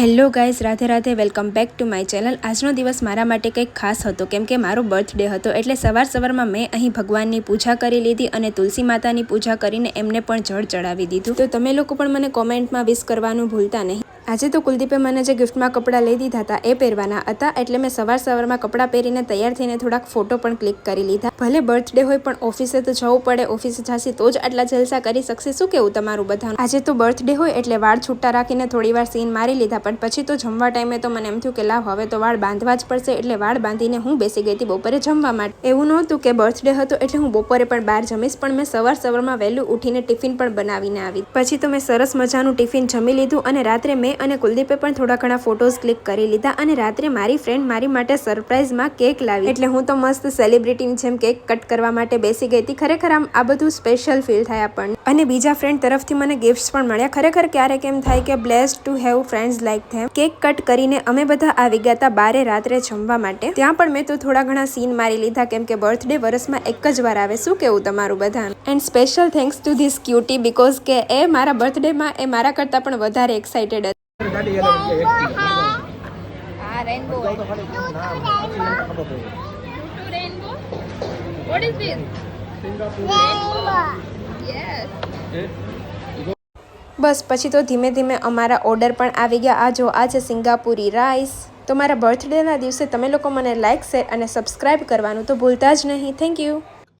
Hello guys, Radhe Radhe, welcome back to my channel. આજનો દિવસ મારા માટે કંઈક ખાસ હતો કેમ કે મારો બર્થડે હતો, એટલે સવારમાં મેં અહીં ભગવાનની પૂજા કરી લીધી અને તુલસી માતાની પૂજા કરીને એમને પણ જળ ચડાવી દીધું। તો તમે લોકો પણ મને કોમેન્ટમાં વિશ કરવાનું ભૂલતા નહીં। આજે તો કુલદીપે મને જે ગિફ્ટમાં કપડાં લઈ દીધા હતા એ પહેરવાના હતા, એટલે મેં સવારમાં કપડાં પહેરીને તૈયાર થઈને થોડાક ફોટો પણ ક્લિક કરી લીધા। ભલે બર્થડે હોય પણ ઓફિસે તો જવું પડે, ઓફિસે જાસી તો જ આટલા જલસા કરી શકશે। શું કેવું તમારું બધાનું? આજે તો બર્થડે હોય એટલે વાળ છૂટા રાખીને થોડી વાર સીન મારી લીધા, પણ પછી તો જમવા ટાઈમે તો મને એમ થયું કે લાવ હવે તો વાળ બાંધવા જ પડશે, એટલે વાળ બાંધીને હું બેસી ગઈ હતી બપોરે જમવા માટે। એવું નહોતું કે બર્થડે હતો એટલે હું બપોરે પણ બહાર જમીશ, પણ મેં સવારમાં વહેલું ઉઠીને ટિફિન પણ બનાવીને આવી। પછી તો મેં સરસ મજાનું ટિફિન જમી લીધું અને રાત્રે મેં અને કુલદીપે પણ થોડા ઘણા ફોટોઝ ક્લિક કરી લીધા અને રાત્રે મારી ફ્રેન્ડ મારી માટે સરપ્રાઈઝમાં કેક લાવી, એટલે હું તો મસ્ત સેલિબ્રિટીની જેમ કેક કટ કરવા માટે બેસી ગઈ હતી। ખરેખર આમ આ બધું સ્પેશિયલ ફીલ થાય આપણને। અને બીજા ફ્રેન્ડ તરફથી મને ગિફ્ટ્સ પણ મળ્યા। ખરેખર ક્યારેક એમ થાય કે blessed to have friends like them. Cake cut કરીને અમે બધા આવી ગયા હતા બારે રાત્રે જમવા માટે। ત્યાં પણ મેં તો થોડા ઘણા સીન મારી લીધા કેમ કે બર્થડે વર્ષમાં એક જ વાર આવે। શું કેવું તમારું બધાનું? And special thanks to this cutie, because કે એ મારા બર્થડેમાં એ મારા કરતાં પણ વધારે એક્સાઇટેડ હતી। બસ પછી તો ધીમે ધીમે અમારા ઓર્ડર પણ આવી ગયા। આ છે સિંગાપુરી રાઈસ। તો મારા બર્થડેના દિવસે તમે લોકો મને લાઇક, શેર અને સબસ્ક્રાઇબ કરવાનું તો ભૂલતા જ નહીં। Thank you.